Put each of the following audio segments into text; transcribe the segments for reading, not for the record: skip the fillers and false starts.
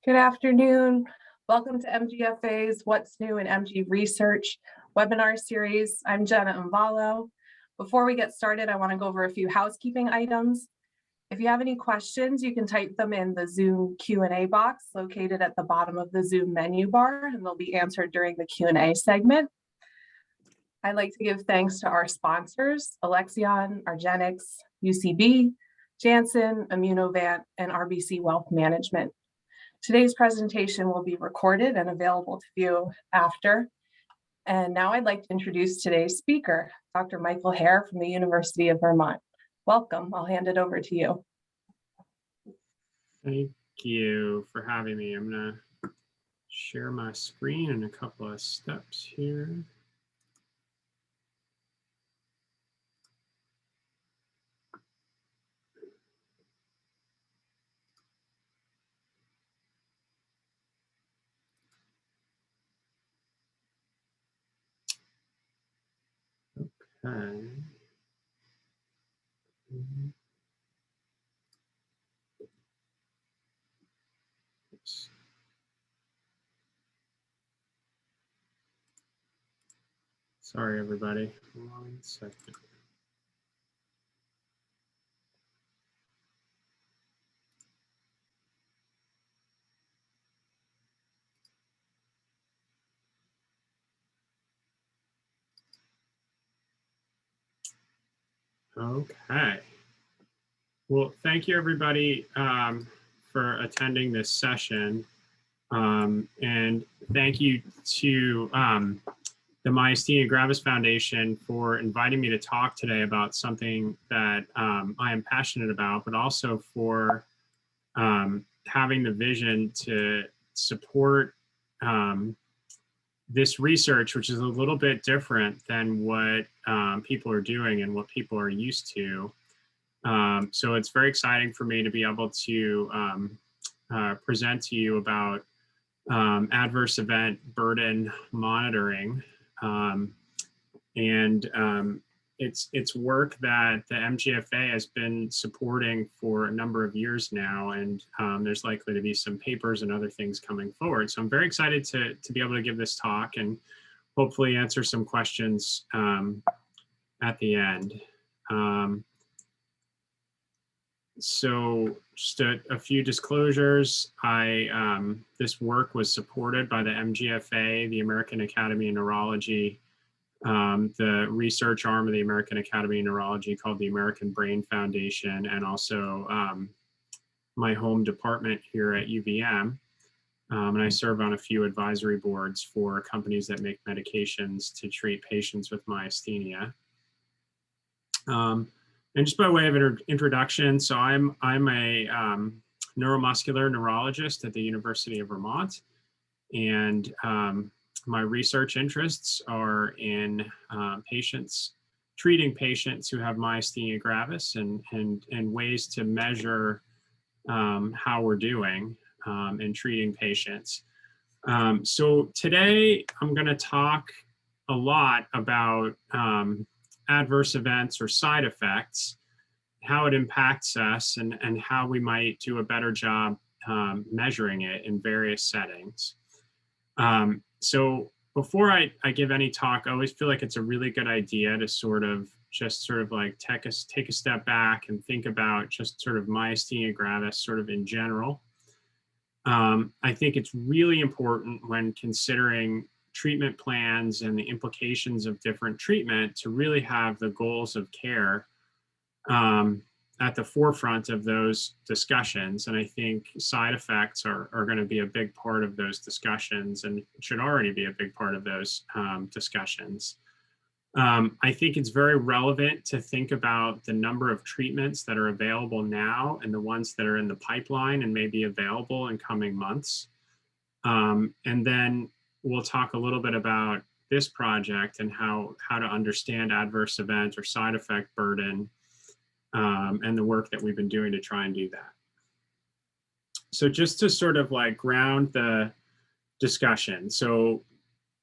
Good afternoon. Welcome to MGFA's What's New in MG Research webinar series. I'm Jenna Umvalo. Before we get started, I want to go over a few housekeeping items. If you have any questions, you can type them in the Zoom Q&A box located at the bottom of the Zoom menu bar, and they'll be answered during the Q&A segment. I'd like to give thanks to our sponsors, Alexion, Argenx, UCB, Janssen, Immunovant, and RBC Wealth Management. Today's presentation will be recorded and available to view after. And now I'd like to introduce today's speaker, Dr. Michael Hehir from the University of Vermont. Welcome. I'll hand it over to you. Thank you for having me. I'm going to share my screen in a couple of steps here. Okay. Oops. Sorry, everybody. 1 second. Okay. Well, thank you, everybody, for attending this session. And thank you to the Myasthenia Gravis Foundation for inviting me to talk today about something that I am passionate about, but also for having the vision to support this research, which is a little bit different than what people are doing and what people are used to. So it's very exciting for me to be able to present to you about adverse event burden monitoring. It's work that the MGFA has been supporting for a number of years now, and there's likely to be some papers and other things coming forward. So I'm very excited to be able to give this talk and hopefully answer some questions at the end. So just a few disclosures. This work was supported by the MGFA, the American Academy of Neurology, the research arm of the American Academy of Neurology called the American Brain Foundation, and also my home department here at UVM. And I serve on a few advisory boards for companies that make medications to treat patients with myasthenia. And just by way of introduction, so I'm a neuromuscular neurologist at the University of Vermont, and my research interests are in treating patients who have myasthenia gravis and ways to measure how we're doing in treating patients. So today I'm going to talk a lot about adverse events or side effects, how it impacts us, and how we might do a better job measuring it in various settings. So before I give any talk, I always feel like it's a really good idea to just like take a step back and think about just sort of myasthenia gravis sort of in general. I think it's really important when considering treatment plans and the implications of different treatment to really have the goals of care at the forefront of those discussions. And I think side effects are going to be a big part of those discussions and should already be a big part of those discussions. I think it's very relevant to think about the number of treatments that are available now and the ones that are in the pipeline and may be available in coming months. And then we'll talk a little bit about this project and how to understand adverse event or side effect burden and the work that we've been doing to try and do that. So just to sort of like ground the discussion. So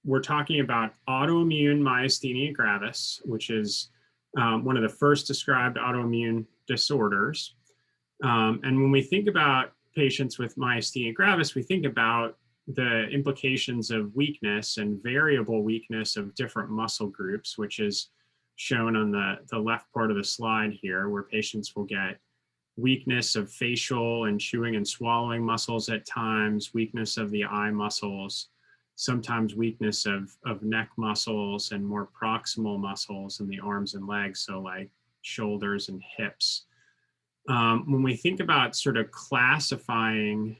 we're talking about autoimmune myasthenia gravis, which is one of the first described autoimmune disorders. And when we think about patients with myasthenia gravis, we think about the implications of weakness and variable weakness of different muscle groups, which is shown on the left part of the slide here, where patients will get weakness of facial and chewing and swallowing muscles at times, weakness of the eye muscles, sometimes weakness of neck muscles and more proximal muscles in the arms and legs, so like shoulders and hips. When we think about sort of classifying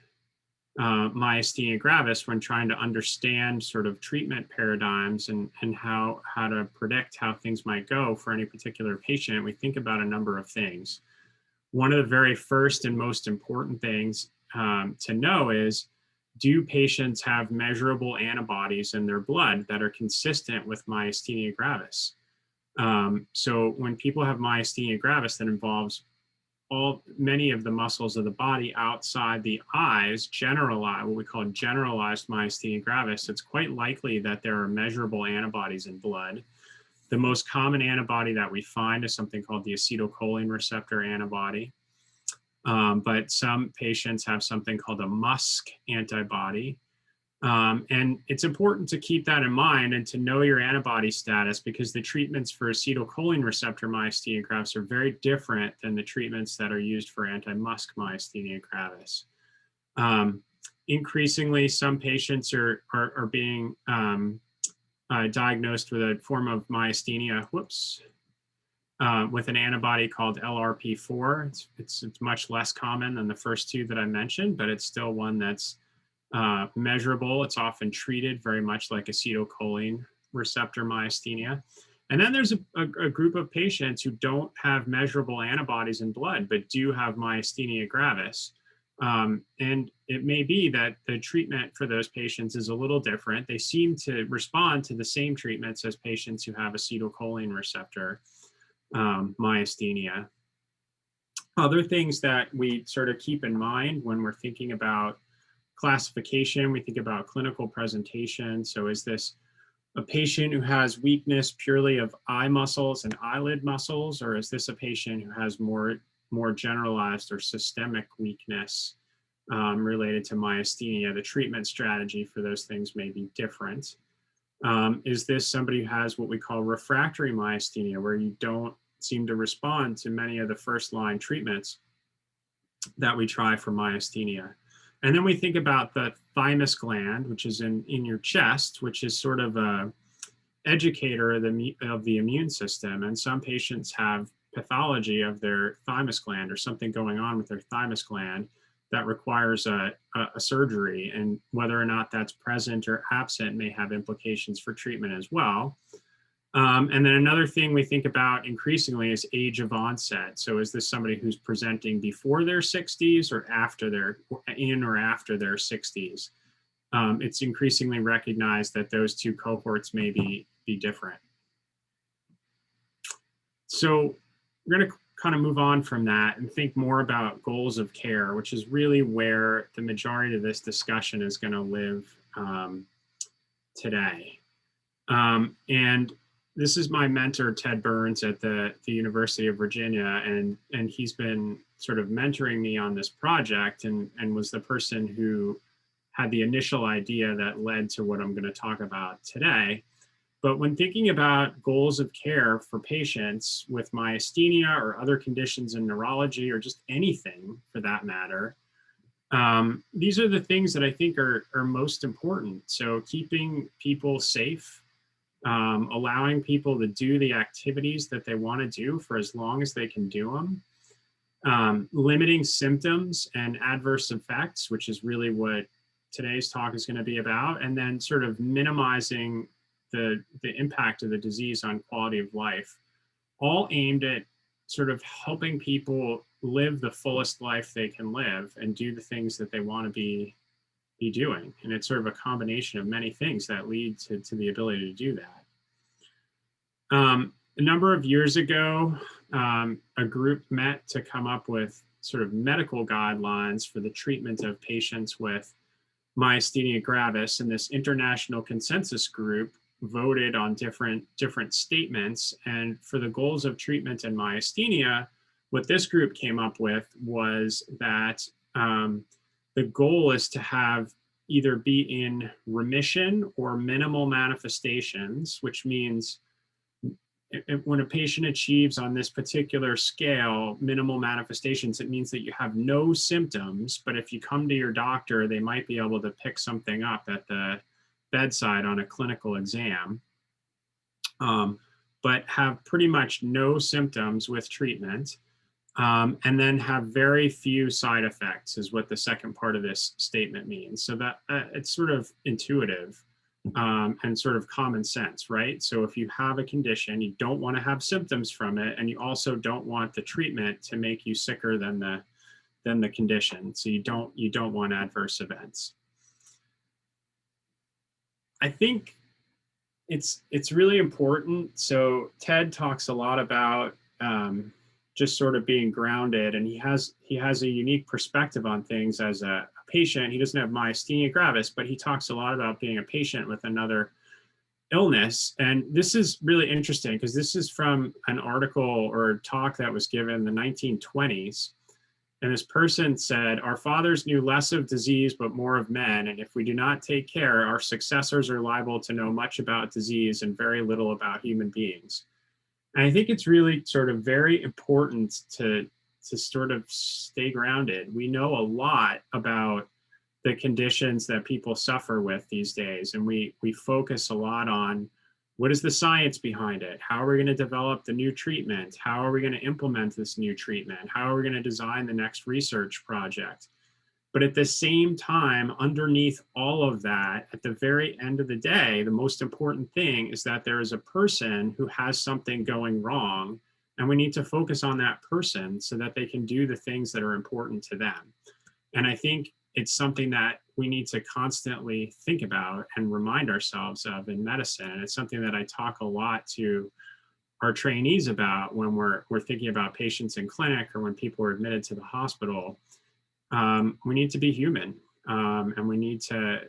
myasthenia gravis when trying to understand sort of treatment paradigms and how to predict how things might go for any particular patient, we think about a number of things. One of the very first and most important things to know is, do patients have measurable antibodies in their blood that are consistent with myasthenia gravis? So when people have myasthenia gravis, that involves many of the muscles of the body outside the eyes, what we call generalized myasthenia gravis, it's quite likely that there are measurable antibodies in blood. The most common antibody that we find is something called the acetylcholine receptor antibody. But some patients have something called a MuSK antibody. And it's important to keep that in mind and to know your antibody status, because the treatments for acetylcholine receptor myasthenia gravis are very different than the treatments that are used for anti-MuSK myasthenia gravis. Increasingly, some patients are being diagnosed with a form of myasthenia, with an antibody called LRP4. It's much less common than the first two that I mentioned, but it's still one that's measurable. It's often treated very much like acetylcholine receptor myasthenia. And then there's a group of patients who don't have measurable antibodies in blood, but do have myasthenia gravis. And it may be that the treatment for those patients is a little different. They seem to respond to the same treatments as patients who have acetylcholine receptor myasthenia. Other things that we sort of keep in mind when we're thinking about classification, we think about clinical presentation. So is this a patient who has weakness purely of eye muscles and eyelid muscles, or is this a patient who has more generalized or systemic weakness related to myasthenia? The treatment strategy for those things may be different. Is this somebody who has what we call refractory myasthenia, where you don't seem to respond to many of the first line treatments that we try for myasthenia? And then we think about the thymus gland, which is in your chest, which is sort of a educator of the immune system. And some patients have pathology of their thymus gland or something going on with their thymus gland that requires a surgery. And whether or not that's present or absent may have implications for treatment as well. And then another thing we think about increasingly is age of onset. So is this somebody who's presenting before their 60s or after their 60s? It's increasingly recognized that those two cohorts may be different. So we're going to kind of move on from that and think more about goals of care, which is really where the majority of this discussion is going to live today. And this is my mentor, Ted Burns, at the University of Virginia, and he's been sort of mentoring me on this project and was the person who had the initial idea that led to what I'm going to talk about today. But when thinking about goals of care for patients with myasthenia or other conditions in neurology, or just anything for that matter, these are the things that I think are most important. So keeping people safe, allowing people to do the activities that they want to do for as long as they can do them, limiting symptoms and adverse effects, which is really what today's talk is going to be about, and then sort of minimizing the impact of the disease on quality of life, all aimed at sort of helping people live the fullest life they can live and do the things that they want to be doing. And it's sort of a combination of many things that lead to the ability to do that. A number of years ago, a group met to come up with sort of medical guidelines for the treatment of patients with myasthenia gravis, and this international consensus group voted on different statements. And for the goals of treatment in myasthenia, what this group came up with was that the goal is to have either be in remission or minimal manifestations, which means when a patient achieves on this particular scale minimal manifestations, it means that you have no symptoms, but if you come to your doctor, they might be able to pick something up at the bedside on a clinical exam, but have pretty much no symptoms with treatment, and then have very few side effects is what the second part of this statement means. So that it's sort of intuitive. And sort of common sense, right? So if you have a condition, you don't want to have symptoms from it, and you also don't want the treatment to make you sicker than the condition. So you don't want adverse events. I think it's really important. So Ted talks a lot about just sort of being grounded, and he has a unique perspective on things as a patient. He doesn't have myasthenia gravis, but he talks a lot about being a patient with another illness. And this is really interesting because this is from an article or talk that was given in the 1920s. And this person said, "Our fathers knew less of disease, but more of men. And if we do not take care, our successors are liable to know much about disease and very little about human beings." And I think it's really sort of very important to sort of stay grounded. We know a lot about the conditions that people suffer with these days, and we focus a lot on what is the science behind it? How are we going to develop the new treatment? How are we going to implement this new treatment? How are we going to design the next research project? But at the same time, underneath all of that, at the very end of the day, the most important thing is that there is a person who has something going wrong, and we need to focus on that person so that they can do the things that are important to them. And I think it's something that we need to constantly think about and remind ourselves of in medicine. And it's something that I talk a lot to our trainees about when we're thinking about patients in clinic or when people are admitted to the hospital. We need to be human, and we need to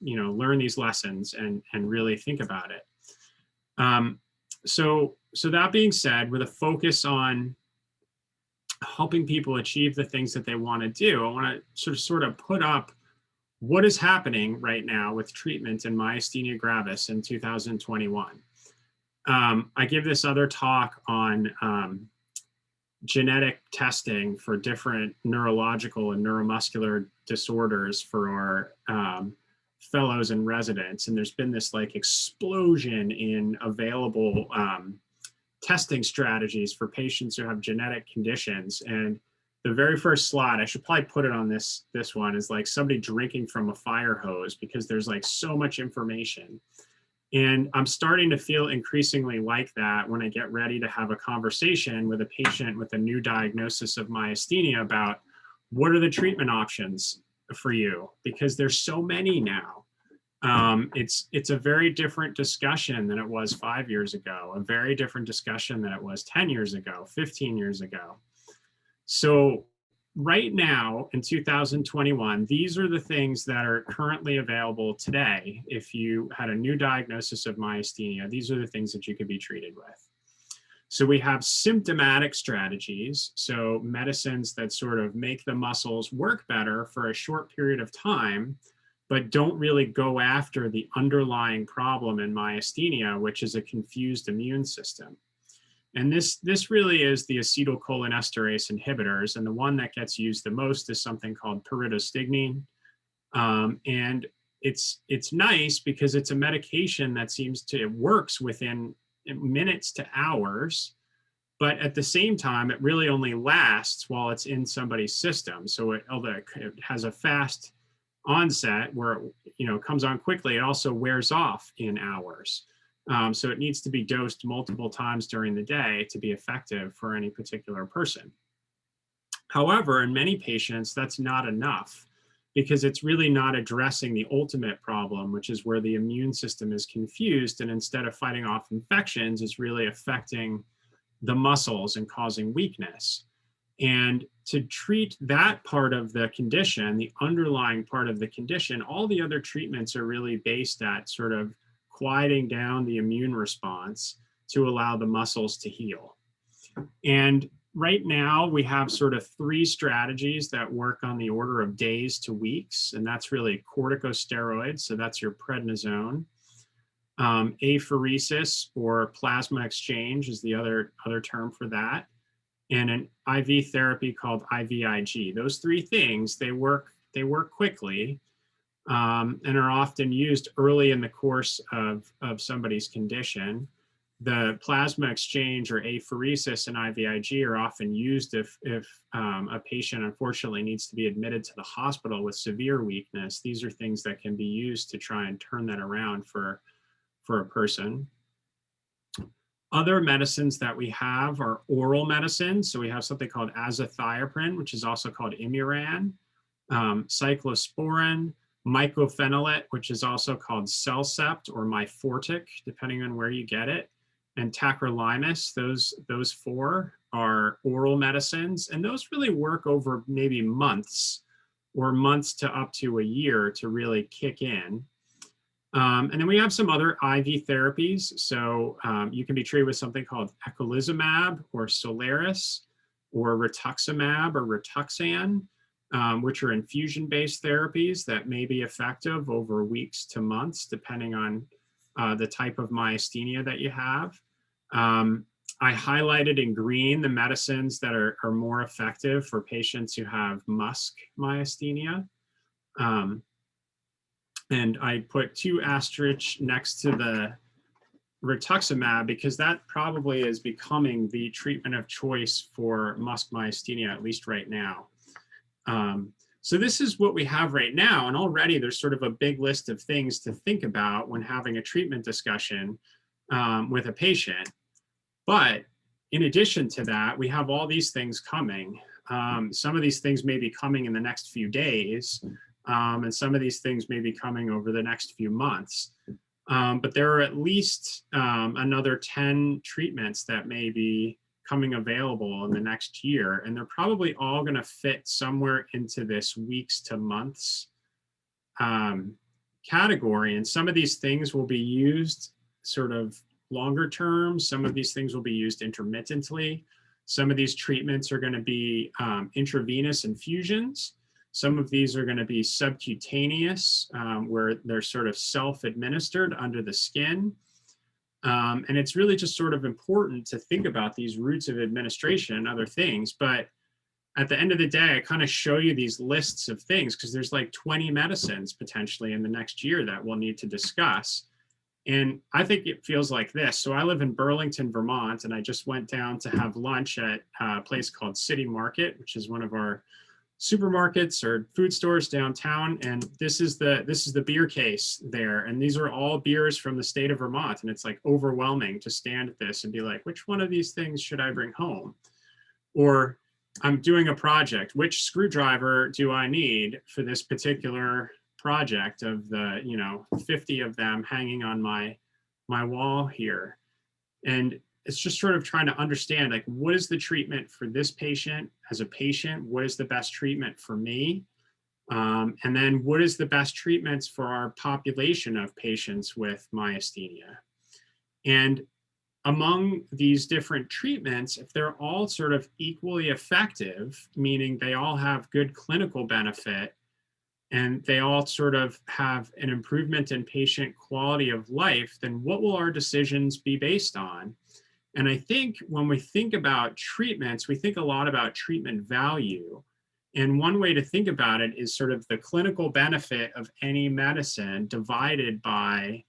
learn these lessons and really think about it. So that being said, with a focus on helping people achieve the things that they want to do, I want to sort of put up what is happening right now with treatment in myasthenia gravis in 2021. I give this other talk on genetic testing for different neurological and neuromuscular disorders for our fellows and residents. And there's been this like explosion in available testing strategies for patients who have genetic conditions. And the very first slide, I should probably put it on this one, is like somebody drinking from a fire hose because there's like so much information. And I'm starting to feel increasingly like that when I get ready to have a conversation with a patient with a new diagnosis of myasthenia about what are the treatment options for you, because there's so many now. It's a very different discussion than it was 5 years ago, a very different discussion than it was 10 years ago, 15 years ago. So right now in 2021, these are the things that are currently available today. If you had a new diagnosis of myasthenia, these are the things that you could be treated with. So we have symptomatic strategies, so medicines that sort of make the muscles work better for a short period of time, but don't really go after the underlying problem in myasthenia, which is a confused immune system. And this really is the acetylcholinesterase inhibitors, and the one that gets used the most is something called pyridostigmine. And it's nice because it's a medication that it works within minutes to hours, but at the same time, it really only lasts while it's in somebody's system. So it has a fast onset where it comes on quickly. It also wears off in hours. So it needs to be dosed multiple times during the day to be effective for any particular person. However, in many patients, that's not enough because it's really not addressing the ultimate problem, which is where the immune system is confused, and instead of fighting off infections, is really affecting the muscles and causing weakness. And to treat that part of the condition, the underlying part of the condition, all the other treatments are really based at sort of quieting down the immune response to allow the muscles to heal. And right now we have sort of three strategies that work on the order of days to weeks, and that's really corticosteroids. So that's your prednisone. Apheresis or plasma exchange is the other term for that, and an IV therapy called IVIG. Those three things, they work quickly, and are often used early in the course of somebody's condition. The plasma exchange or apheresis and IVIG are often used if a patient unfortunately needs to be admitted to the hospital with severe weakness. These are things that can be used to try and turn that around for a person. Other medicines that we have are oral medicines. So we have something called azathioprine, which is also called Imuran, cyclosporin, mycophenolate, which is also called Cellcept or Myfortic, depending on where you get it, and tacrolimus. Those four are oral medicines, and those really work over maybe months to up to a year to really kick in. And then we have some other IV therapies. So you can be treated with something called eculizumab or Solaris or rituximab or Rituxan, which are infusion-based therapies that may be effective over weeks to months, depending on the type of myasthenia that you have. I highlighted in green the medicines that are more effective for patients who have myasthenia. And I put 2 asterisks next to the rituximab because that probably is becoming the treatment of choice for myasthenia, at least right now. So this is what we have right now, and already there's sort of a big list of things to think about when having a treatment discussion with a patient. But in addition to that, we have all these things coming. Some of these things may be coming in the next few days, and some of these things may be coming over the next few months. But there are at least another 10 treatments that may be coming available in the next year, and they're probably all going to fit somewhere into this weeks to months category. And some of these things will be used sort of longer term. Some of these things will be used intermittently. Some of these treatments are going to be intravenous infusions. Some of these are going to be subcutaneous, where they're sort of self-administered under the skin. And it's really just sort of important to think about these routes of administration and other things. But at the end of the day, I kind of show you these lists of things because there's like 20 medicines potentially in the next year that we'll need to discuss. And I think it feels like this. So I live in Burlington, Vermont, and I just went down to have lunch at a place called City Market, which is one of our supermarkets or food stores downtown. And this is the beer case there. And these are all beers from the state of Vermont. And it's like overwhelming to stand at this and be like, which one of these things should I bring home? Or I'm doing a project, which screwdriver do I need for this particular project of the 50 of them hanging on my wall here? And it's just sort of trying to understand, like, what is the treatment for this patient as a patient? What is the best treatment for me? And then what is the best treatments for our population of patients with myasthenia? And among these different treatments, if they're all sort of equally effective, meaning they all have good clinical benefit, and they all sort of have an improvement in patient quality of life, then what will our decisions be based on? And I think when we think about treatments, we think a lot about treatment value. And one way to think about it is sort of the clinical benefit of any medicine divided by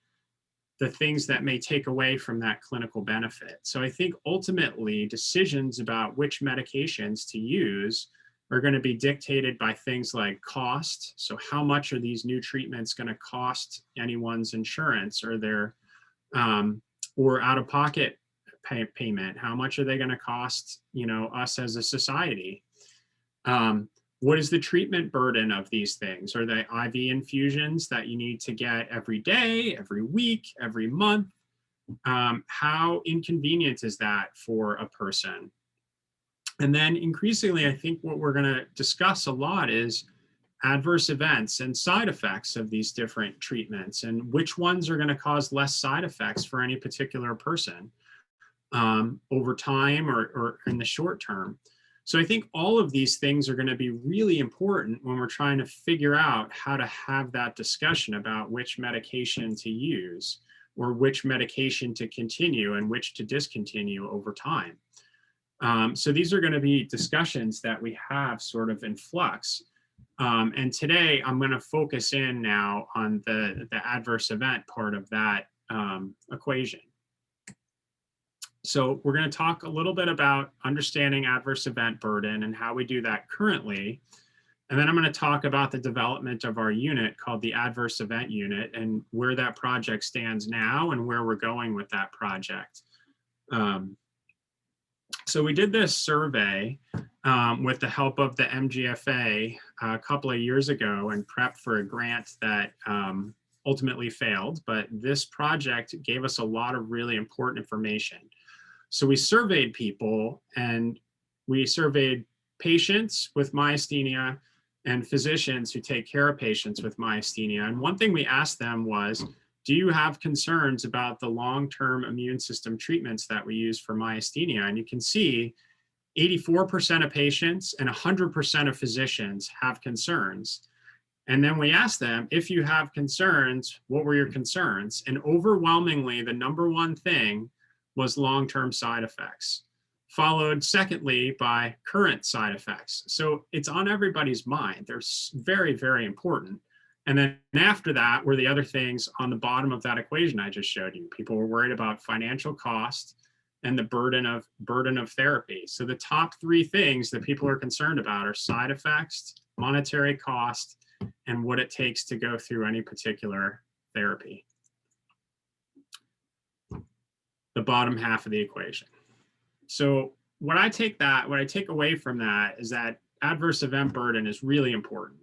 the things that may take away from that clinical benefit. So I think ultimately decisions about which medications to use are going to be dictated by things like cost. So how much are these new treatments going to cost anyone's insurance or their or out-of-pocket payment? How much are they going to cost, us as a society? What is the treatment burden of these things? Are they IV infusions that you need to get every day, every week, every month? How inconvenient is that for a person? And then increasingly, I think what we're going to discuss a lot is adverse events and side effects of these different treatments and which ones are going to cause less side effects for any particular person. over time or in the short term. So I think all of these things are going to be really important when we're trying to figure out how to have that discussion about which medication to use or which medication to continue and which to discontinue over time. So these are going to be discussions that we have sort of in flux. And today I'm going to focus in now on the adverse event part of that equation. So we're going to talk a little bit about understanding adverse event burden and how we do that currently. And then I'm going to talk about the development of our unit called the Adverse Event Unit and where that project stands now and where we're going with that project. So we did this survey with the help of the MGFA a couple of years ago and prepped for a grant that ultimately failed. But this project gave us a lot of really important information. So we surveyed people, and we surveyed patients with myasthenia and physicians who take care of patients with myasthenia. And one thing we asked them was, do you have concerns about the long-term immune system treatments that we use for myasthenia? And you can see 84% of patients and 100% of physicians have concerns. And then we asked them, if you have concerns, what were your concerns? And overwhelmingly, the number one thing was long-term side effects, followed secondly by current side effects. So it's on everybody's mind. They're very, very important. And then after that were the other things on the bottom of that equation I just showed you. People were worried about financial cost and the burden of therapy. So the top three things that people are concerned about are side effects, monetary cost, and what it takes to go through any particular therapy. The bottom half of the equation. So what I take away from that is that adverse event burden is really important.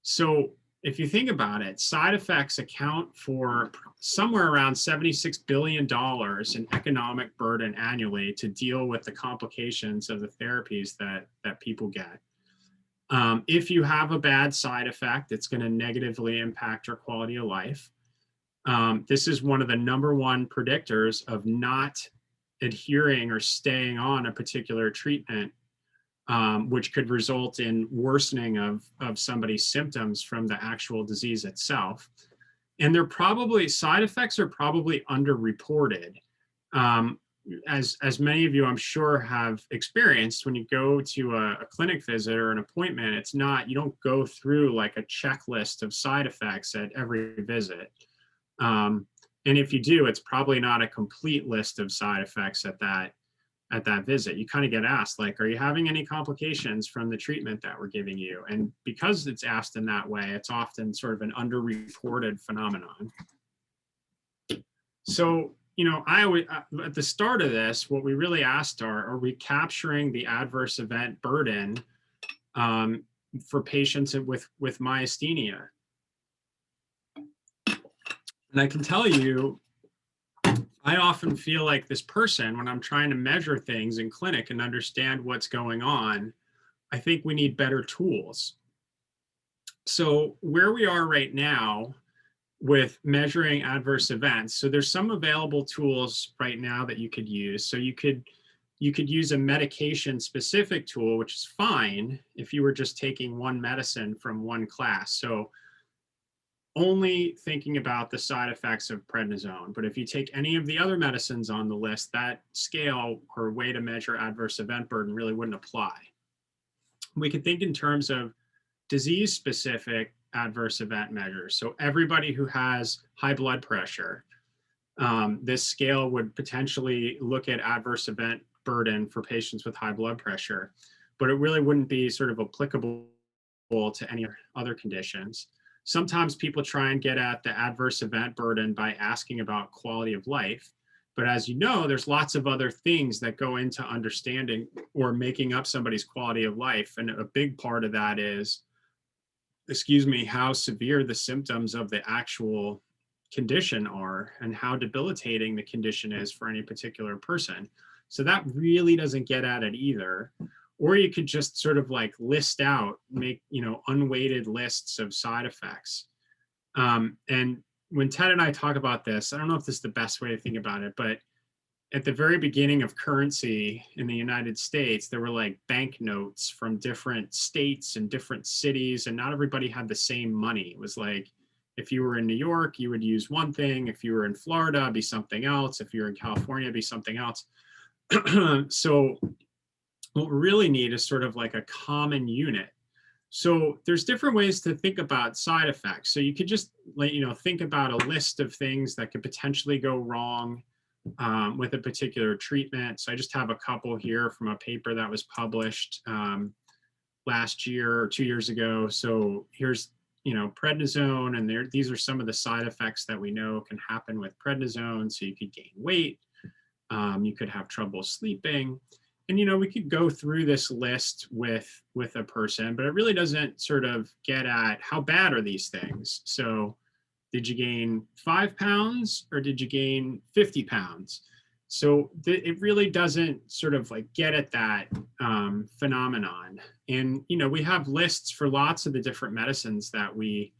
So if you think about it, side effects account for somewhere around $76 billion in economic burden annually to deal with the complications of the therapies that people get. If you have a bad side effect, it's going to negatively impact your quality of life. This is one of the number one predictors of not adhering or staying on a particular treatment, which could result in worsening of somebody's symptoms from the actual disease itself. And side effects are probably underreported. As many of you, I'm sure, have experienced, when you go to a clinic visit or an appointment, you don't go through like a checklist of side effects at every visit. And if you do, it's probably not a complete list of side effects at that visit. You kind of get asked, like, are you having any complications from the treatment that we're giving you? And because it's asked in that way, it's often sort of an underreported phenomenon. So, at the start of this, what we really asked are we capturing the adverse event burden for patients with myasthenia? And I can tell you, I often feel like this person, when I'm trying to measure things in clinic and understand what's going on, I think we need better tools. So where we are right now with measuring adverse events, so there's some available tools right now that you could use. So you could use a medication specific tool, which is fine if you were just taking one medicine from one class. So only thinking about the side effects of prednisone. But if you take any of the other medicines on the list, that scale or way to measure adverse event burden really wouldn't apply. We could think in terms of disease-specific adverse event measures. So everybody who has high blood pressure, this scale would potentially look at adverse event burden for patients with high blood pressure, but it really wouldn't be sort of applicable to any other conditions. Sometimes people try and get at the adverse event burden by asking about quality of life. But as you know, there's lots of other things that go into understanding or making up somebody's quality of life. And a big part of that is, how severe the symptoms of the actual condition are and how debilitating the condition is for any particular person. So that really doesn't get at it either. Or you could just sort of like list out, make, unweighted lists of side effects. And when Ted and I talk about this, I don't know if this is the best way to think about it, but at the very beginning of currency in the United States, there were like banknotes from different states and different cities, and not everybody had the same money. It was like, if you were in New York, you would use one thing. If you were in Florida, it'd be something else. If you're in California, it'd be something else. So what we really need is sort of like a common unit. So there's different ways to think about side effects. So you could just think about a list of things that could potentially go wrong with a particular treatment. So I just have a couple here from a paper that was published last year or 2 years ago. So here's prednisone, and these are some of the side effects that we know can happen with prednisone. So you could gain weight, you could have trouble sleeping, and we could go through this list with a person, but it really doesn't sort of get at how bad are these things. So did you gain 5 pounds or did you gain 50 pounds? So it really doesn't sort of like get at that phenomenon. And, we have lists for lots of the different medicines that we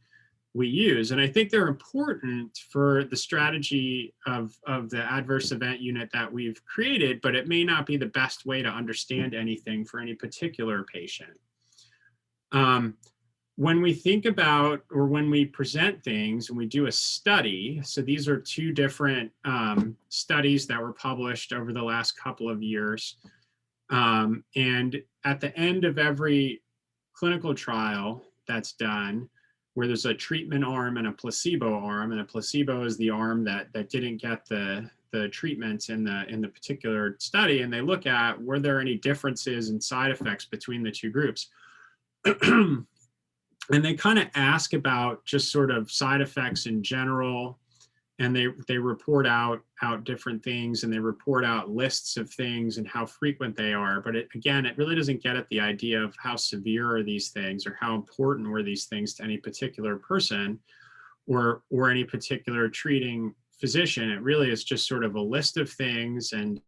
use. And I think they're important for the strategy of the adverse event unit that we've created, but it may not be the best way to understand anything for any particular patient. When we think about, or when we present things and we do a study, so these are 2 different studies that were published over the last couple of years. And at the end of every clinical trial that's done, where there's a treatment arm and a placebo arm, and a placebo is the arm that didn't get the treatments in the particular study, and they look at, were there any differences in side effects between the 2 groups? And they kind of ask about just sort of side effects in general, and they report out different things, and they report out lists of things and how frequent they are. But it really doesn't get at the idea of how severe are these things, or how important were these things to any particular person or any particular treating physician. It really is just sort of a list of things, and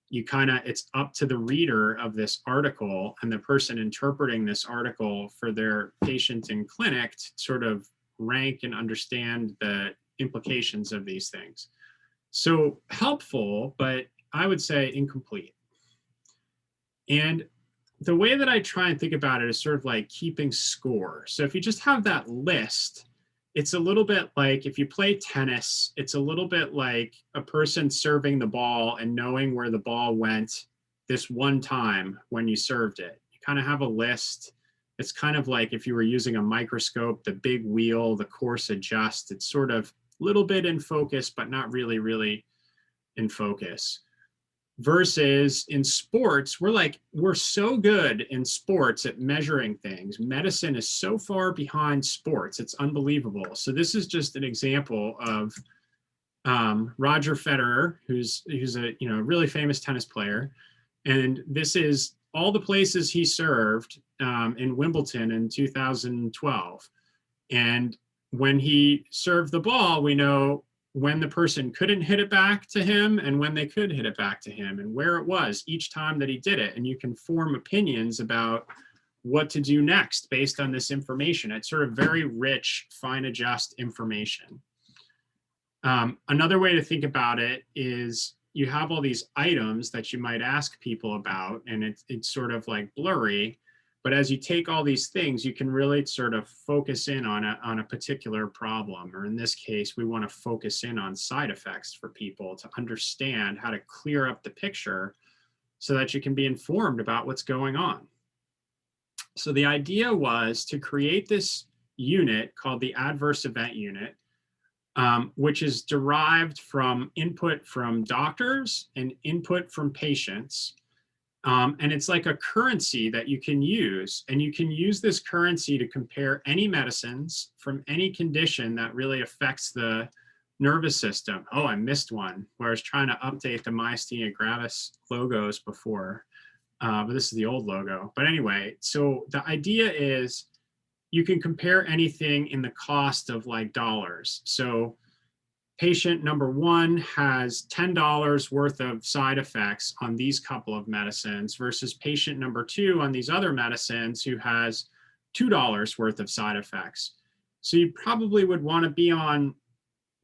it's up to the reader of this article and the person interpreting this article for their patient in clinic to sort of rank and understand the implications of these things. So helpful, but I would say incomplete. And the way that I try and think about it is sort of like keeping score. So if you just have that list, it's a little bit like if you play tennis, it's a little bit like a person serving the ball and knowing where the ball went this one time when you served it. You kind of have a list. It's kind of like if you were using a microscope, the big wheel, the course adjusts. It's sort of a little bit in focus, but not really, really in focus. Versus in sports, we're so good in sports at measuring things. Medicine is so far behind sports. It's unbelievable. So this is just an example of Roger Federer, who's a really famous tennis player. And this is all the places he served in Wimbledon in 2012. And when he served the ball, we know when the person couldn't hit it back to him and when they could hit it back to him, and where it was each time that he did it. And you can form opinions about what to do next based on this information. It's sort of very rich, fine adjust information. Another way to think about it is you have all these items that you might ask people about, and it's sort of like blurry. But as you take all these things, you can really sort of focus in on a particular problem. Or in this case, we want to focus in on side effects for people to understand how to clear up the picture so that you can be informed about what's going on. So the idea was to create this unit called the adverse event unit, which is derived from input from doctors and input from patients. And it's like a currency that you can use, and you can use this currency to compare any medicines from any condition that really affects the nervous system. Oh, I missed one where I was trying to update the Myasthenia Gravis logos before, but this is the old logo. But anyway, so the idea is you can compare anything in the cost of like dollars. So patient number 1 has $10 worth of side effects on these couple of medicines versus patient number 2 on these other medicines who has $2 worth of side effects. So you probably would want to be on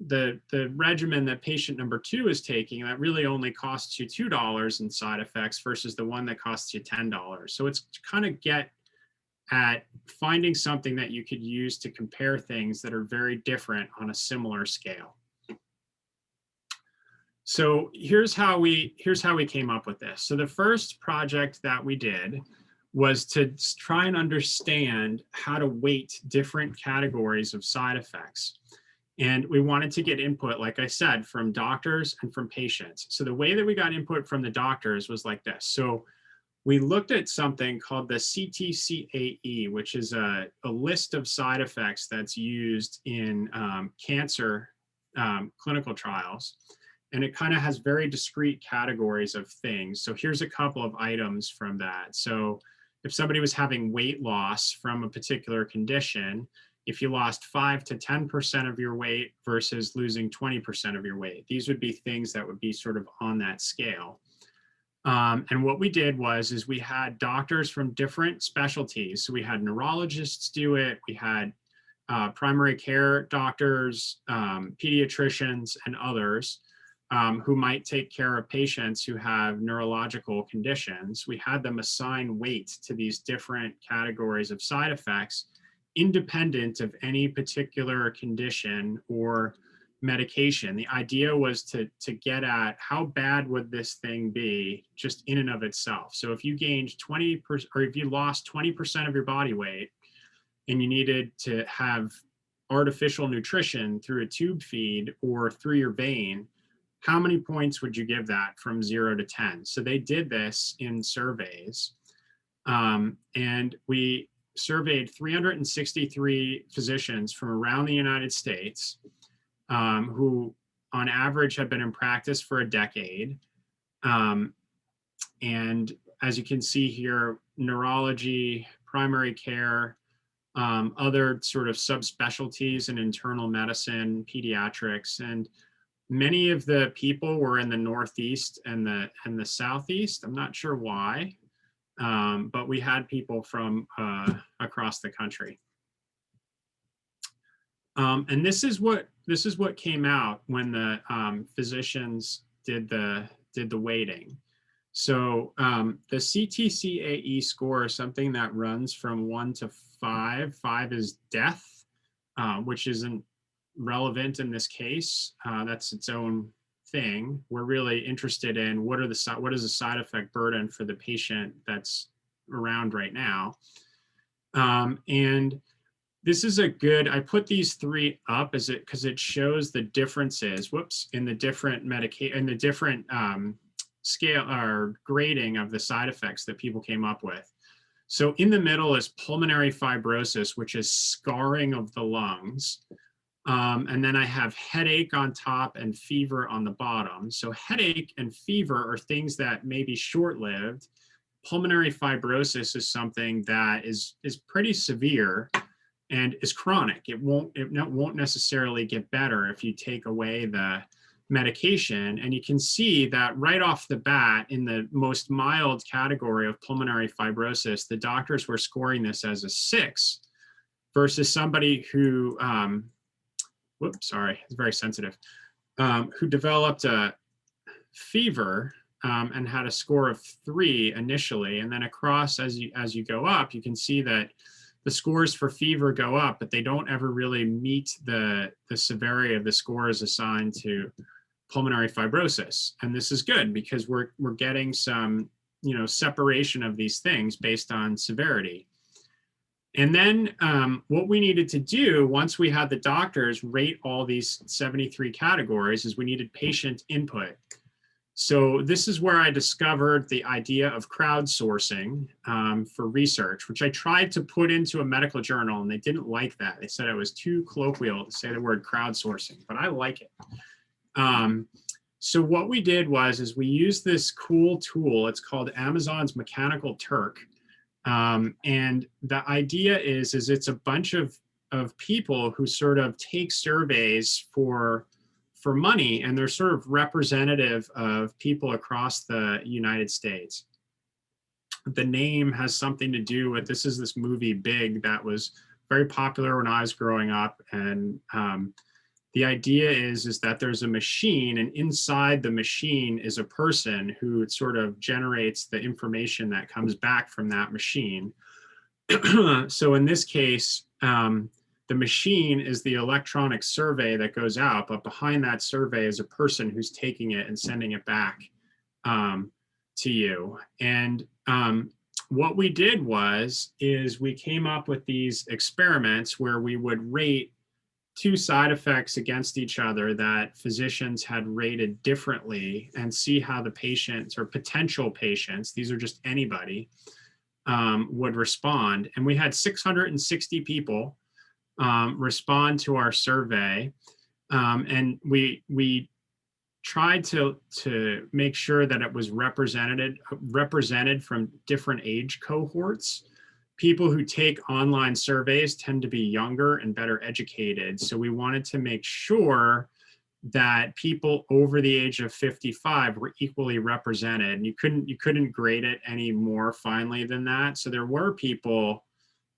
the regimen that patient number 2 is taking, that really only costs you $2 in side effects versus the one that costs you $10. So it's to kind of get at finding something that you could use to compare things that are very different on a similar scale. So here's how we came up with this. So the first project that we did was to try and understand how to weight different categories of side effects. And we wanted to get input, like I said, from doctors and from patients. So the way that we got input from the doctors was like this. So we looked at something called the CTCAE, which is a list of side effects that's used in cancer clinical trials. And it kind of has very discrete categories of things. So here's a couple of items from that. So if somebody was having weight loss from a particular condition, if you lost 5 to 10% of your weight versus losing 20% of your weight, these would be things that would be sort of on that scale. And what we did is we had doctors from different specialties. So we had neurologists do it. We had primary care doctors, pediatricians, and others who might take care of patients who have neurological conditions. We had them assign weight to these different categories of side effects, independent of any particular condition or medication. The idea was to get at how bad would this thing be just in and of itself. So if you gained 20% or if you lost 20% of your body weight and you needed to have artificial nutrition through a tube feed or through your vein, how many points would you give that from 0 to 10? So they did this in surveys, and we surveyed 363 physicians from around the United States who on average had been in practice for a decade. And as you can see here, neurology, primary care, other sort of subspecialties in internal medicine, pediatrics, and many of the people were in the Northeast and the Southeast. I'm not sure why, but we had people from across the country. And this is what came out when the physicians did the weighting. So the CTCAE score is something that runs from 1 to 5. 5 is death, which isn't relevant in this case. That's its own thing. We're really interested in what is the side effect burden for the patient that's around right now. And this is a good, I put these 3 up because it shows the differences, in the different different scale or grading of the side effects that people came up with. So in the middle is pulmonary fibrosis, which is scarring of the lungs. And then I have headache on top and fever on the bottom. So headache and fever are things that may be short-lived. Pulmonary fibrosis is something that is pretty severe and is chronic. It won't necessarily get better if you take away the medication. And you can see that right off the bat in the most mild category of pulmonary fibrosis, the doctors were scoring this as a 6 versus somebody who, it's very sensitive, who developed a fever and had a score of 3 initially. And then across, as you go up, you can see that the scores for fever go up, but they don't ever really meet the severity of the scores assigned to pulmonary fibrosis. And this is good because we're getting some, separation of these things based on severity. And then what we needed to do once we had the doctors rate all these 73 categories is we needed patient input. So this is where I discovered the idea of crowdsourcing for research, which I tried to put into a medical journal, and they didn't like that. They said it was too colloquial to say the word crowdsourcing, but I like it. So what we did is we used this cool tool. It's called Amazon's Mechanical Turk. And the idea is it's a bunch of people who sort of take surveys for money, and they're sort of representative of people across the United States. The name has something to do with, this movie Big that was very popular when I was growing up, and The idea is that there's a machine, and inside the machine is a person who sort of generates the information that comes back from that machine. So in this case, the machine is the electronic survey that goes out, but behind that survey is a person who's taking it and sending it back to you. And what we did is we came up with these experiments where we would rate two side effects against each other that physicians had rated differently and see how the patients or potential patients, these are just anybody, would respond. And we had 660 people respond to our survey. And we tried to make sure that it was represented from different age cohorts. People who take online surveys tend to be younger and better educated. So we wanted to make sure that people over the age of 55 were equally represented. And you couldn't grade it any more finely than that. So there were people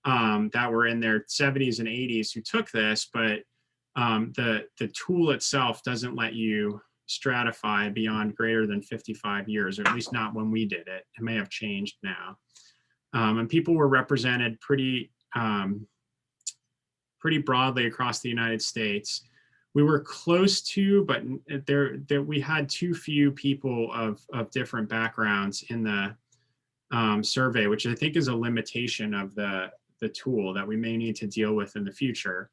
that were in their 70s and 80s who took this, but the tool itself doesn't let you stratify beyond greater than 55 years, or at least not when we did it. It may have changed now. And people were represented pretty broadly across the United States. We were close to, but we had too few people of different backgrounds in the survey, which I think is a limitation of the tool that we may need to deal with in the future.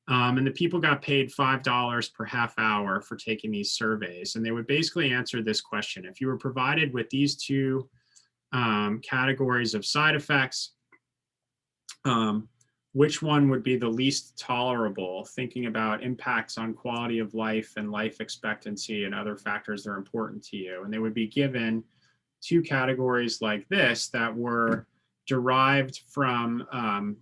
And the people got paid $5 per half hour for taking these surveys. And they would basically answer this question. If you were provided with these two categories of side effects, which one would be the least tolerable, thinking about impacts on quality of life and life expectancy and other factors that are important to you. And they would be given two categories like this that were derived from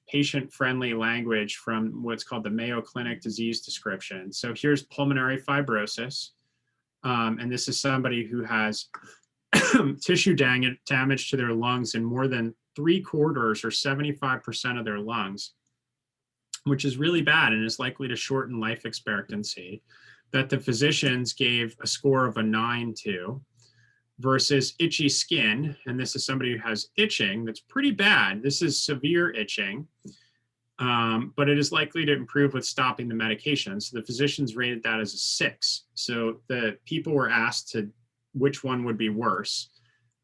patient-friendly language from what's called the Mayo Clinic disease description. So here's pulmonary fibrosis. And this is somebody who has tissue damage to their lungs in more than 3/4 or 75% of their lungs, which is really bad and is likely to shorten life expectancy, that the physicians gave a score of a 9 to, versus itchy skin. And this is somebody who has itching that's pretty bad. This is severe itching, but it is likely to improve with stopping the medication. So the physicians rated that as a 6. So the people were asked to which one would be worse.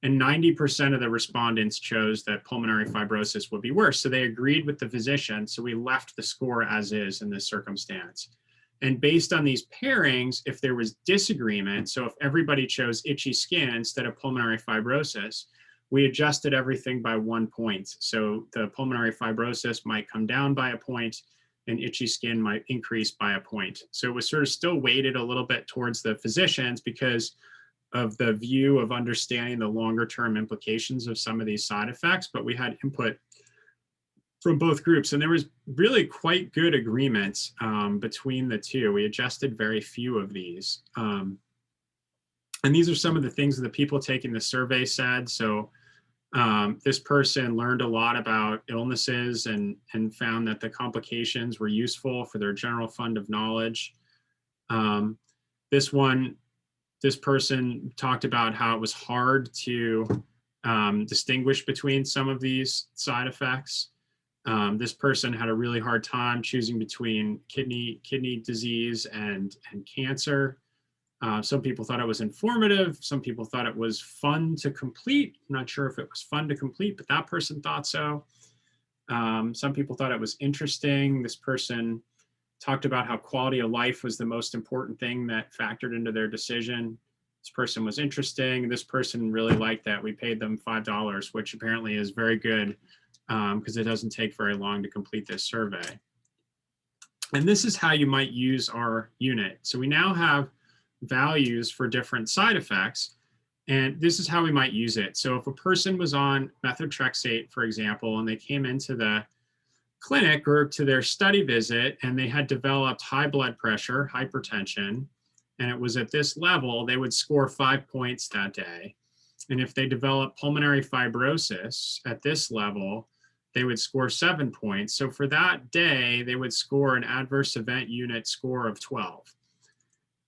And 90% of the respondents chose that pulmonary fibrosis would be worse. So they agreed with the physician. So we left the score as is in this circumstance. And based on these pairings, if there was disagreement, so if everybody chose itchy skin instead of pulmonary fibrosis, we adjusted everything by 1 point. So the pulmonary fibrosis might come down by a point and itchy skin might increase by a point. So it was sort of still weighted a little bit towards the physicians because of the view of understanding the longer term implications of some of these side effects, but we had input from both groups. And there was really quite good agreement between the two. We adjusted very few of these. And these are some of the things that the people taking the survey said. So this person learned a lot about illnesses and found that the complications were useful for their general fund of knowledge. This person talked about how it was hard to distinguish between some of these side effects. This person had a really hard time choosing between kidney disease and cancer. Some people thought it was informative. Some people thought it was fun to complete. I'm not sure if it was fun to complete, but that person thought so. Some people thought it was interesting. This person talked about how quality of life was the most important thing that factored into their decision. This person was interesting. This person really liked that. We paid them $5, which apparently is very good because it doesn't take very long to complete this survey. And this is how you might use our unit. So we now have values for different side effects, and this is how we might use it. So if a person was on methotrexate, for example, and they came into the clinic or to their study visit and they had developed high blood pressure, hypertension, and it was at this level, they would score 5 points that day. And if they develop pulmonary fibrosis at this level, they would score 7 points. So for that day, they would score an adverse event unit score of 12.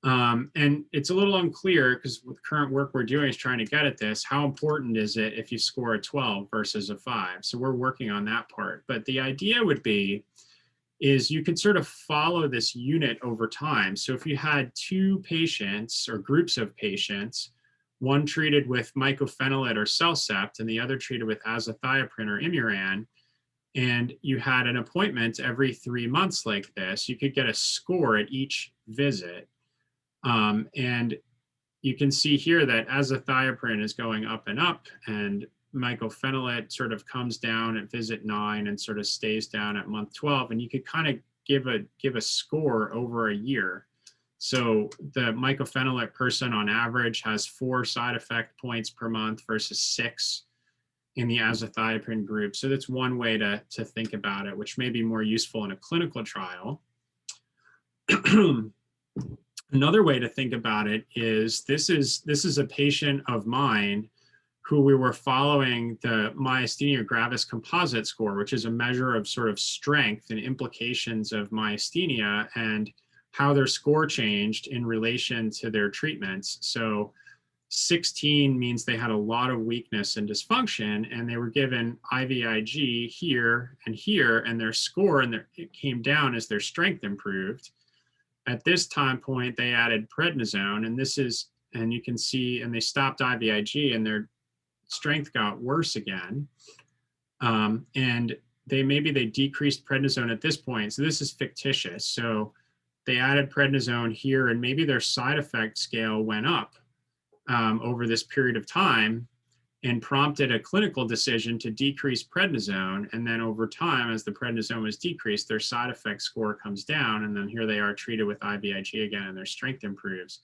And it's a little unclear because with current work we're doing is trying to get at this. How important is it if you score a 12 versus a 5? So we're working on that part. But the idea would be is you could sort of follow this unit over time. So if you had 2 patients or groups of patients, one treated with mycophenolate or Cellcept and the other treated with azathioprine or Imuran, and you had an appointment every 3 months like this, you could get a score at each visit. And you can see here that azathioprine is going up and up, and mycophenolate sort of comes down at visit 9 and sort of stays down at month 12. And you could kind of give a score over a year. So the mycophenolate person on average has 4 side effect points per month versus 6 in the azathioprine group. So that's one way to think about it, which may be more useful in a clinical trial. Another way to think about it is this is a patient of mine who we were following the Myasthenia Gravis composite score, which is a measure of sort of strength and implications of myasthenia and how their score changed in relation to their treatments. So 16 means they had a lot of weakness and dysfunction, and they were given IVIG here, and their score it came down as their strength improved. At this time point, they added prednisone, and you can see, and they stopped IVIG, and their strength got worse again. And they decreased prednisone at this point. So this is fictitious. So they added prednisone here, and maybe their side effect scale went up over this period of time and prompted a clinical decision to decrease prednisone. And then over time, as the prednisone was decreased, their side effect score comes down. And then here they are treated with IVIG again, and their strength improves.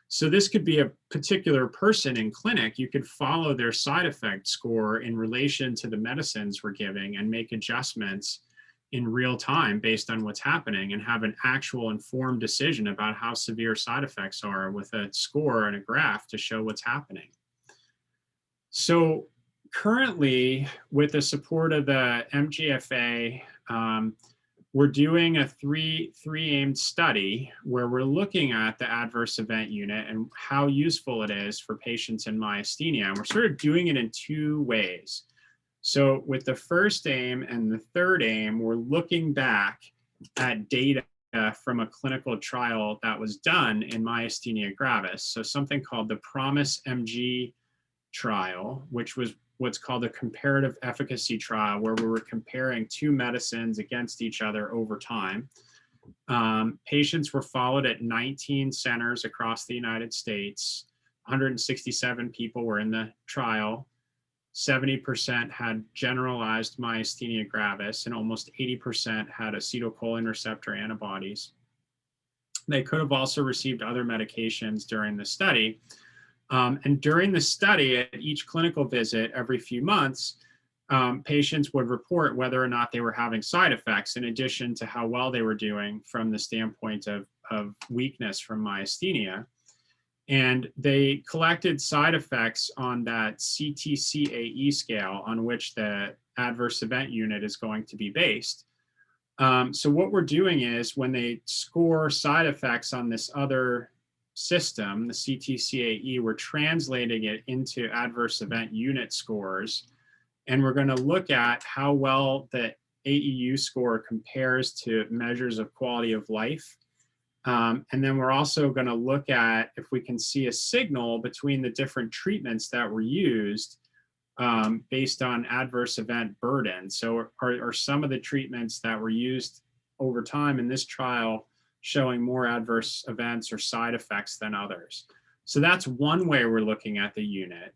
So this could be a particular person in clinic. You could follow their side effect score in relation to the medicines we're giving and make adjustments in real time based on what's happening and have an actual informed decision about how severe side effects are with a score and a graph to show what's happening. So currently, with the support of the MGFA, we're doing a three-aimed study where we're looking at the adverse event unit and how useful it is for patients in myasthenia. And we're sort of doing it in 2 ways. So with the first aim and the third aim, we're looking back at data from a clinical trial that was done in myasthenia gravis. So something called the PROMISE MG trial, which was what's called a comparative efficacy trial, where we were comparing 2 medicines against each other over time. Patients were followed at 19 centers across the United States. 167 people were in the trial. 70% had generalized myasthenia gravis, and almost 80% had acetylcholine receptor antibodies. They could have also received other medications during the study. And during the study, at each clinical visit every few months, patients would report whether or not they were having side effects, in addition to how well they were doing from the standpoint of weakness from myasthenia. And they collected side effects on that CTCAE scale on which the adverse event unit is going to be based. So what we're doing is when they score side effects on this other system, the CTCAE, we're translating it into adverse event unit scores. And we're going to look at how well the AEU score compares to measures of quality of life. And then we're also going to look at if we can see a signal between the different treatments that were used based on adverse event burden. So are some of the treatments that were used over time in this trial showing more adverse events or side effects than others? So that's one way we're looking at the unit.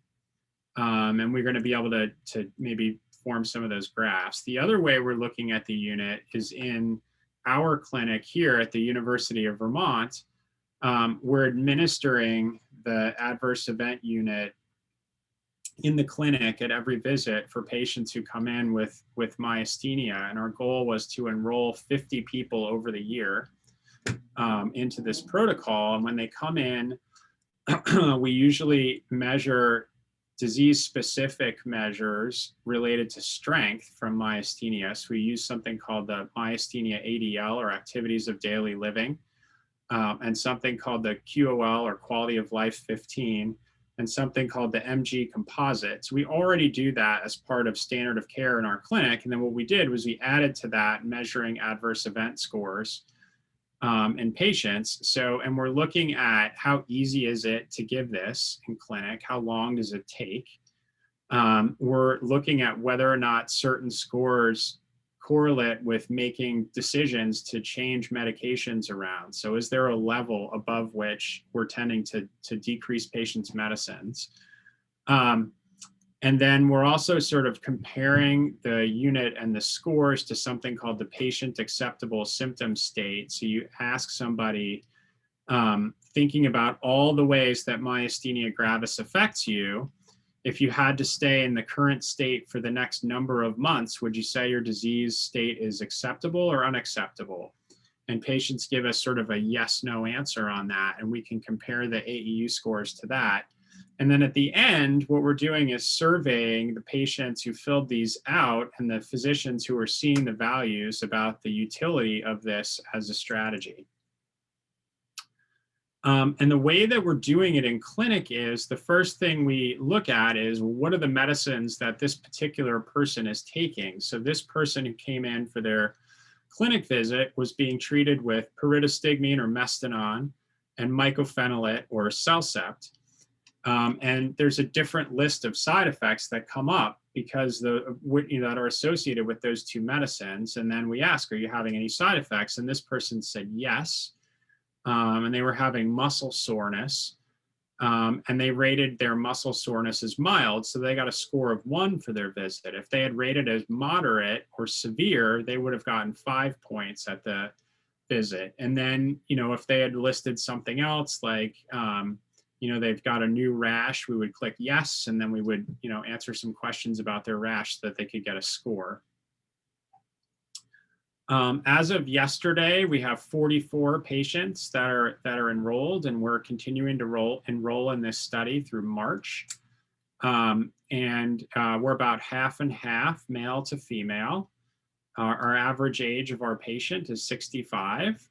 And we're going to be able to maybe form some of those graphs. The other way we're looking at the unit is in our clinic here at the University of Vermont. We're administering the adverse event unit in the clinic at every visit for patients who come in with myasthenia. And our goal was to enroll 50 people over the year into this protocol. And when they come in, we usually measure disease-specific measures related to strength from myasthenia. So we use something called the myasthenia ADL, or activities of daily living, and something called the QOL, or quality of life 15, and something called the MG composite. So we already do that as part of standard of care in our clinic. And then what we did was we added to that measuring adverse event scores in patients. So, and we're looking at how easy is it to give this in clinic? How long does it take? We're looking at whether or not certain scores correlate with making decisions to change medications around. So is there a level above which we're tending to decrease patients' medicines? And then we're also sort of comparing the unit and the scores to something called the patient acceptable symptom state. So you ask somebody, thinking about all the ways that myasthenia gravis affects you, if you had to stay in the current state for the next number of months, would you say your disease state is acceptable or unacceptable? And patients give us sort of a yes/no answer on that, and we can compare the AEU scores to that. And then at the end, what we're doing is surveying the patients who filled these out and the physicians who are seeing the values about the utility of this as a strategy. And the way that we're doing it in clinic is the first thing we look at is what are the medicines that this particular person is taking. So this person who came in for their clinic visit was being treated with pyridostigmine or mestinon and mycophenolate or Cellcept. And there's a different list of side effects that come up because that are associated with those two medicines. And then we ask, are you having any side effects? And this person said yes. And they were having muscle soreness. And they rated their muscle soreness as mild. So they got a score of 1 for their visit. If they had rated as moderate or severe, they would have gotten 5 points at the visit. And then, if they had listed something else like, they've got a new rash, we would click yes, and then we would, answer some questions about their rash so that they could get a score. As of yesterday, we have 44 patients that are enrolled, and we're continuing to enroll in this study through March. We're about half and half, male to female. Our average age of our patient is 65.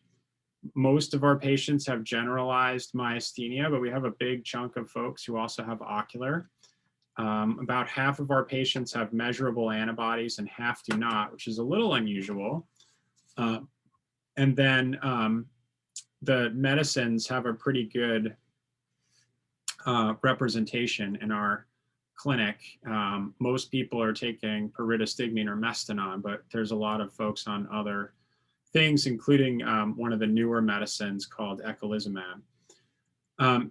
Most of our patients have generalized myasthenia, but we have a big chunk of folks who also have ocular. About half of our patients have measurable antibodies and half do not, which is a little unusual. And then the medicines have a pretty good representation in our clinic. Most people are taking pyridostigmine or mestinon, but there's a lot of folks on other things, including one of the newer medicines called eculizumab.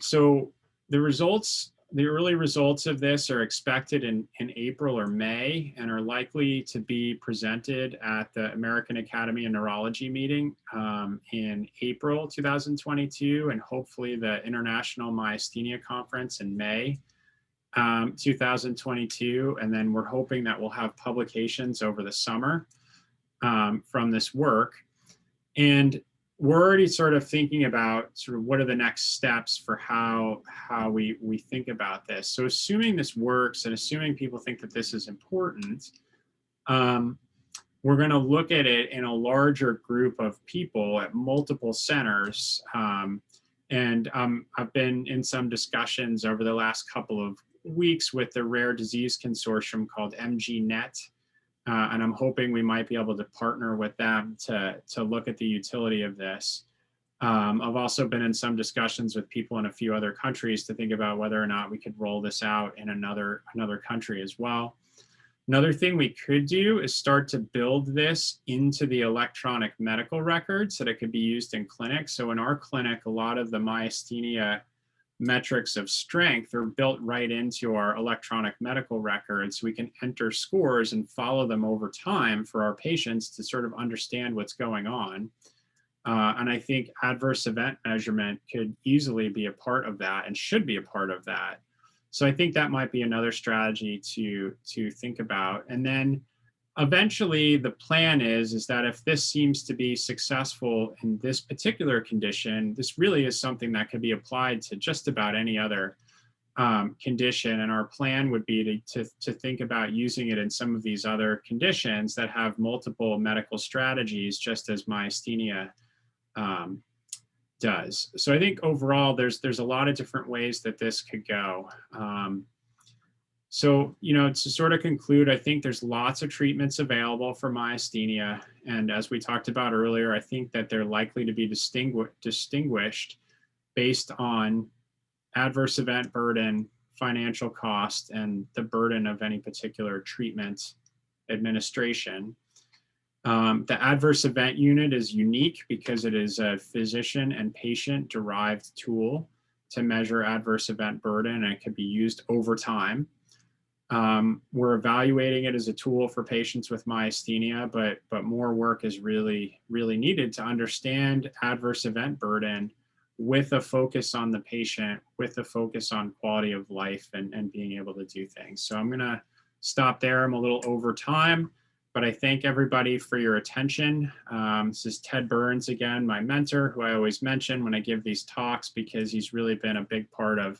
So the early results of this are expected in April or May and are likely to be presented at the American Academy of Neurology meeting in April 2022, and hopefully the International Myasthenia Conference in May 2022. And then we're hoping that we'll have publications over the summer from this work. And we're already sort of thinking about sort of what are the next steps for how we think about this. So assuming this works and assuming people think that this is important, we're going to look at it in a larger group of people at multiple centers. And I've been in some discussions over the last couple of weeks with the Rare Disease Consortium called MGNet. And I'm hoping we might be able to partner with them to look at the utility of this. I've also been in some discussions with people in a few other countries to think about whether or not we could roll this out in another country as well. Another thing we could do is start to build this into the electronic medical record so that it could be used in clinics. So in our clinic, a lot of the myasthenia metrics of strength are built right into our electronic medical records. We can enter scores and follow them over time for our patients to sort of understand what's going on. And I think adverse event measurement could easily be a part of that and should be a part of that. So I think that might be another strategy to think about. And then eventually the plan is that if this seems to be successful in this particular condition, this really is something that could be applied to just about any other condition, and our plan would be to think about using it in some of these other conditions that have multiple medical strategies, just as myasthenia does. So I think overall, there's a lot of different ways that this could go. So, to sort of conclude, I think there's lots of treatments available for myasthenia. And as we talked about earlier, I think that they're likely to be distinguished based on adverse event burden, financial cost, and the burden of any particular treatment administration. The adverse event unit is unique because it is a physician and patient derived tool to measure adverse event burden, and it can be used over time. We're evaluating it as a tool for patients with myasthenia, but more work is really needed to understand adverse event burden with a focus on the patient, with a focus on quality of life and being able to do things. So I'm going to stop there. I'm a little over time, but I thank everybody for your attention. This is Ted Burns again, my mentor, who I always mention when I give these talks because he's really been a big part of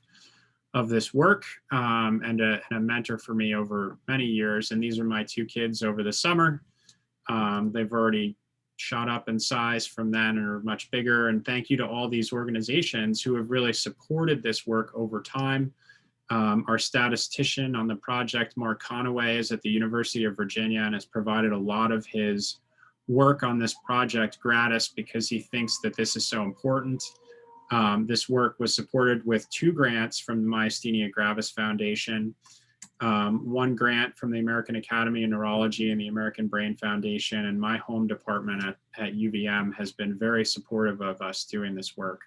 this work and a mentor for me over many years. And these are my two kids over the summer. They've already shot up in size from then and are much bigger. And thank you to all these organizations who have really supported this work over time. Our statistician on the project, Mark Conaway, is at the University of Virginia and has provided a lot of his work on this project gratis because he thinks that this is so important. This work was supported with 2 grants from the Myasthenia Gravis Foundation, 1 grant from the American Academy of Neurology and the American Brain Foundation, and my home department at UVM has been very supportive of us doing this work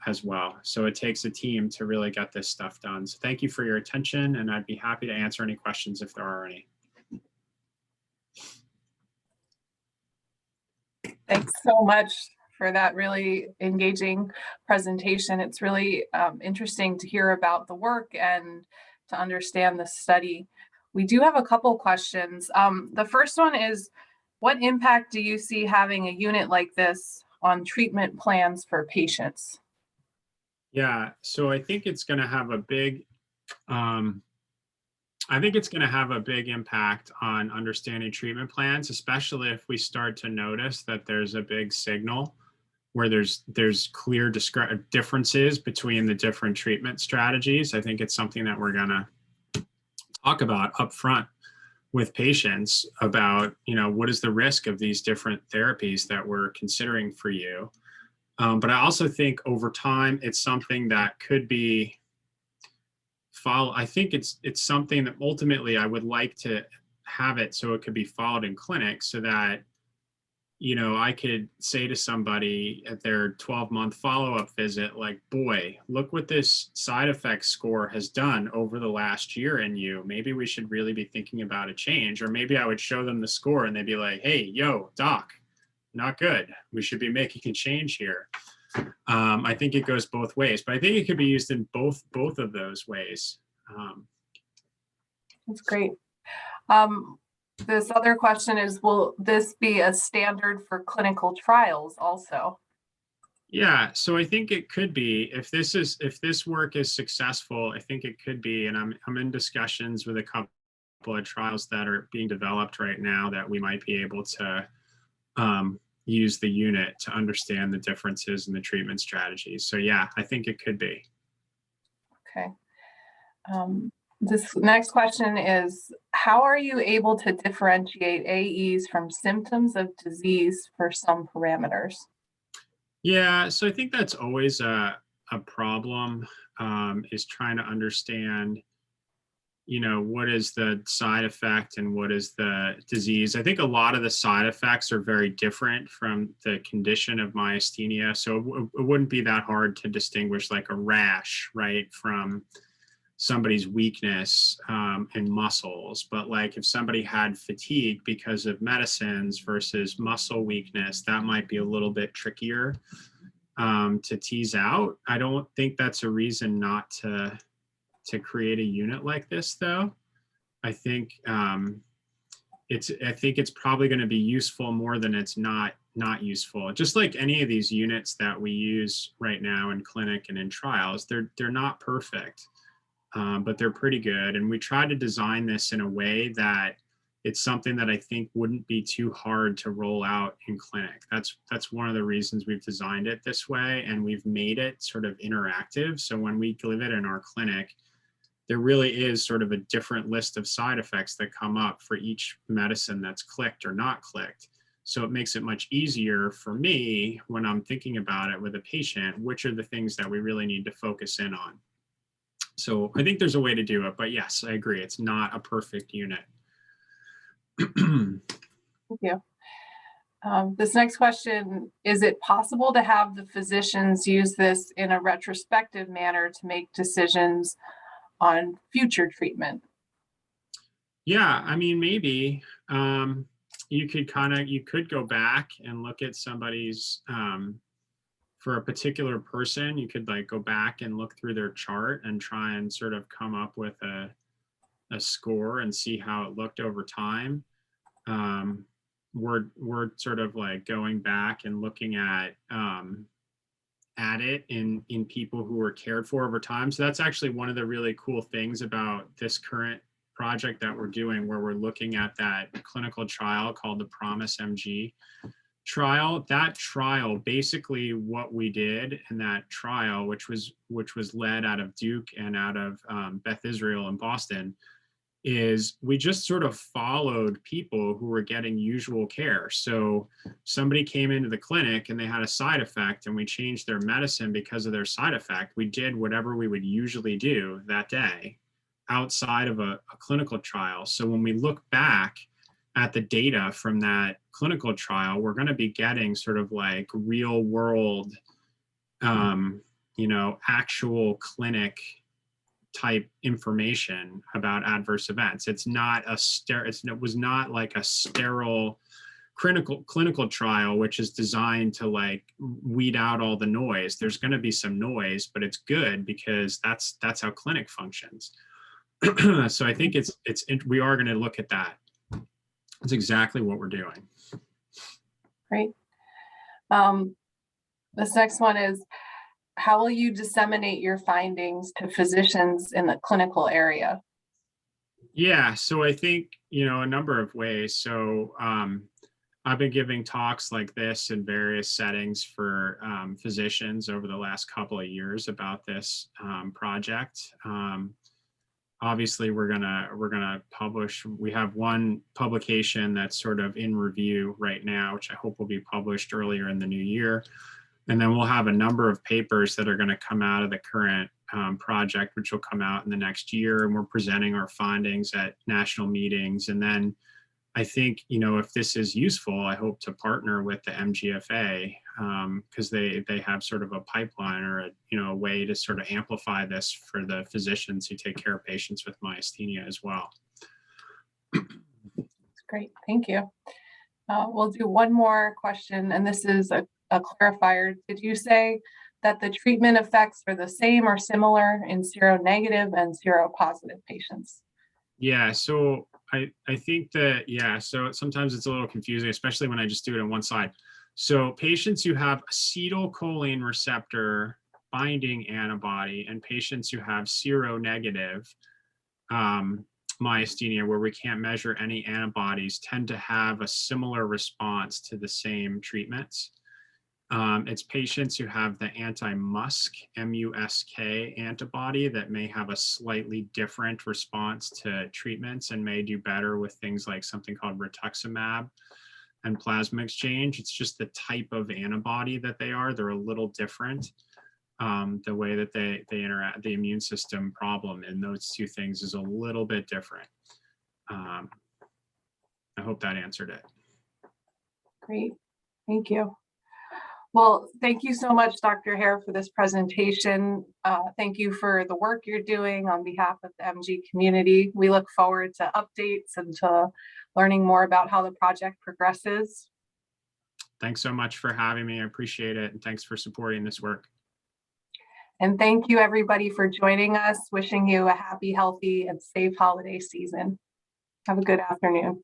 as well. So it takes a team to really get this stuff done. So thank you for your attention, and I'd be happy to answer any questions if there are any. Thanks so much for that really engaging presentation. It's really interesting to hear about the work and to understand the study. We do have a couple questions. The first one is, what impact do you see having a unit like this on treatment plans for patients? Yeah, so I think it's going to have a big impact on understanding treatment plans, especially if we start to notice that there's a big signal where there's clear differences between the different treatment strategies. I think it's something that we're going to talk about up front with patients about, what is the risk of these different therapies that we're considering for you. But I also think over time, it's something that could be I think it's something that ultimately I would like to have it so it could be followed in clinic so that, I could say to somebody at their 12-month follow-up visit, like, boy, look what this side effects score has done over the last year in you. Maybe we should really be thinking about a change. Or maybe I would show them the score and they'd be like, hey, yo, doc, not good. We should be making a change here. I think it goes both ways, but I think it could be used in both of those ways. That's great. This other question is, will this be a standard for clinical trials also? Yeah, so I think it could be. If this work is successful, I think it could be, and I'm in discussions with a couple of trials that are being developed right now that we might be able to use the unit to understand the differences in the treatment strategies. So yeah, I think it could be. Okay. This next question is, how are you able to differentiate AEs from symptoms of disease for some parameters? Yeah, so I think that's always a problem, is trying to understand, what is the side effect and what is the disease. I think a lot of the side effects are very different from the condition of myasthenia. So it wouldn't be that hard to distinguish like a rash, right, from somebody's weakness in muscles. But like if somebody had fatigue because of medicines versus muscle weakness, that might be a little bit trickier to tease out. I don't think that's a reason not to create a unit like this, though. I think it's probably going to be useful more than it's not not useful. Just like any of these units that we use right now in clinic and in trials, they're not perfect, but they're pretty good. And we try to design this in a way that it's something that I think wouldn't be too hard to roll out in clinic. That's one of the reasons we've designed it this way, and we've made it sort of interactive. So when we give it in our clinic, there really is sort of a different list of side effects that come up for each medicine that's clicked or not clicked. So it makes it much easier for me when I'm thinking about it with a patient, which are the things that we really need to focus in on. So I think there's a way to do it, but yes, I agree. It's not a perfect unit. Thank you. This next question, is it possible to have the physicians use this in a retrospective manner to make decisions on future treatment? Yeah, I mean, maybe you could go back and look at somebody's, for a particular person, you could like go back and look through their chart and try and sort of come up with a score and see how it looked over time. We're sort of like going back and looking at it in people who were cared for over time. So that's actually one of the really cool things about this current project that we're doing, where we're looking at that clinical trial called the Promise MG trial. That trial, basically what we did in that trial, which was led out of Duke and out of Beth Israel in Boston, is we just sort of followed people who were getting usual care. So somebody came into the clinic and they had a side effect, and we changed their medicine because of their side effect. We did whatever we would usually do that day outside of a clinical trial. So when we look back at the data from that clinical trial, we're going to be getting sort of like real world, actual clinic type information about adverse events. It's not it was not like a sterile clinical trial, which is designed to like weed out all the noise. There's going to be some noise, but it's good because that's how clinic functions. So I think we are going to look at that. That's exactly what we're doing. Great. This next one is, how will you disseminate your findings to physicians in the clinical area? Yeah, so I think, a number of ways. So I've been giving talks like this in various settings for physicians over the last couple of years about this project. Obviously, we're gonna publish. We have one publication that's sort of in review right now, which I hope will be published earlier in the new year. And then we'll have a number of papers that are going to come out of the current project, which will come out in the next year. And we're presenting our findings at national meetings. And then I think, if this is useful, I hope to partner with the MGFA because they have sort of a pipeline or a way to sort of amplify this for the physicians who take care of patients with myasthenia as well. That's great. Thank you. We'll do one more question, and this is a clarifier. Did you say that the treatment effects are the same or similar in seronegative and seropositive patients? Yeah, so I think that, so sometimes it's a little confusing, especially when I just do it on one side. So patients who have acetylcholine receptor binding antibody and patients who have seronegative myasthenia, where we can't measure any antibodies, tend to have a similar response to the same treatments. It's patients who have the anti-MuSK, M-U-S-K antibody that may have a slightly different response to treatments and may do better with things like something called rituximab and plasma exchange. It's just the type of antibody that they're a little different. The way that they interact, the immune system problem in those two things is a little bit different. I hope that answered it. Great, thank you. Well, thank you so much, Dr. Hehir, for this presentation. Thank you for the work you're doing on behalf of the MG community. We look forward to updates and to learning more about how the project progresses. Thanks so much for having me. I appreciate it. And thanks for supporting this work. And thank you, everybody, for joining us. Wishing you a happy, healthy, and safe holiday season. Have a good afternoon.